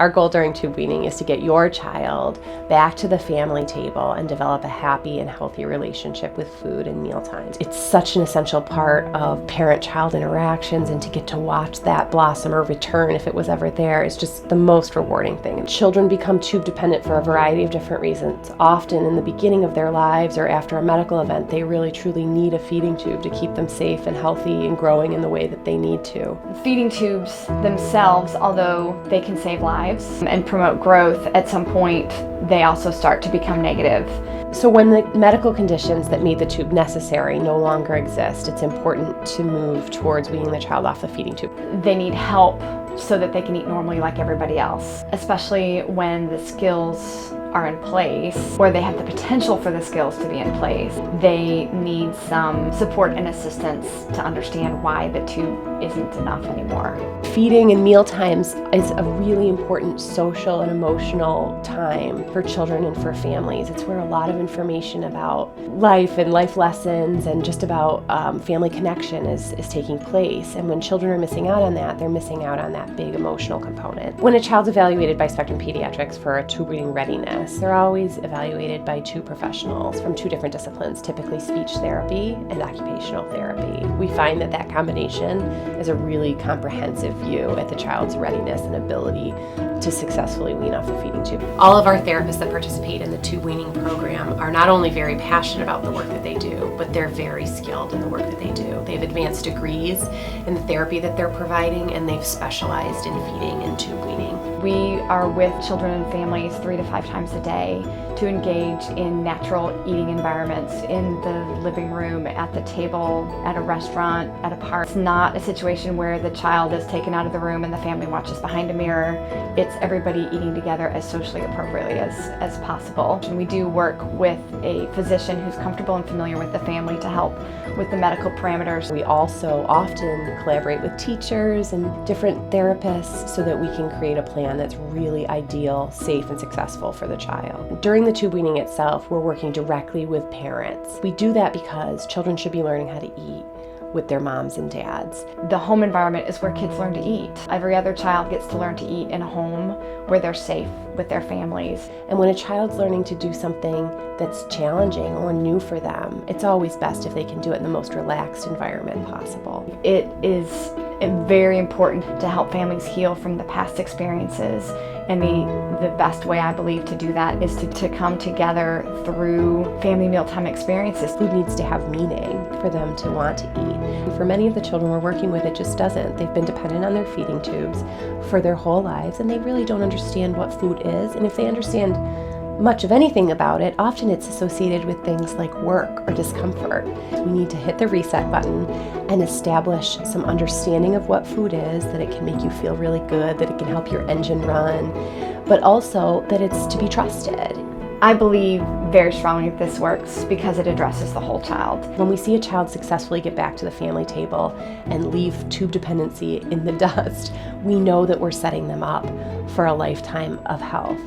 Our goal during tube weaning is to get your child back to the family table and develop a happy and healthy relationship with food and meal times. It's such an essential part of parent-child interactions, and to get to watch that blossom or return if it was ever there is just the most rewarding thing. Children become tube dependent for a variety of different reasons. Often in the beginning of their lives or after a medical event, they really truly need a feeding tube to keep them safe and healthy and growing in the way that they need to. Feeding tubes themselves, although they can save lives and promote growth, at some point they also start to become negative. So when the medical conditions that made the tube necessary no longer exist, it's important to move towards weaning the child off the feeding tube. They need help so that they can eat normally like everybody else, especially when the skills are in place, or they have the potential for the skills to be in place. They need some support and assistance to understand why the tube isn't enough anymore. Feeding and meal times is a really important social and emotional time for children and for families. It's where a lot of information about life and life lessons and just about family connection is taking place. And when children are missing out on that, they're missing out on that big emotional component. When a child's evaluated by Spectrum Pediatrics for a tube weaning readiness, they're always evaluated by two professionals from two different disciplines, typically speech therapy and occupational therapy. We find that that combination is a really comprehensive view at the child's readiness and ability to successfully wean off the feeding tube. All of our therapists that participate in the tube weaning program are not only very passionate about the work that they do, but they're very skilled in the work that they do. They have advanced degrees in the therapy that they're providing, and they've specialized in feeding and tube weaning. We are with children and families 3 to 5 times a day to engage in natural eating environments, in the living room, at the table, at a restaurant, at a park. It's not a situation where the child is taken out of the room and the family watches behind a mirror. It's everybody eating together as socially appropriately as possible. And we do work with a physician who's comfortable and familiar with the family to help with the medical parameters. We also often collaborate with teachers and different therapists so that we can create a plan that's really ideal, safe, and successful for the child. During the tube weaning itself, we're working directly with parents. We do that because children should be learning how to eat with their moms and dads. The home environment is where kids learn to eat. Every other child gets to learn to eat in a home where they're safe with their families. And when a child's learning to do something that's challenging or new for them, it's always best if they can do it in the most relaxed environment possible. It is very important to help families heal from the past experiences, and the best way I believe to do that is to come together through family mealtime experiences. Food needs to have meaning for them to want to eat. And for many of the children we're working with, it just doesn't. They've been dependent on their feeding tubes for their whole lives, and they really don't understand what food is. And if they understand much of anything about it, often it's associated with things like work or discomfort. We need to hit the reset button and establish some understanding of what food is, that it can make you feel really good, that it can help your engine run, but also that it's to be trusted. I believe very strongly that this works because it addresses the whole child. When we see a child successfully get back to the family table and leave tube dependency in the dust, we know that we're setting them up for a lifetime of health.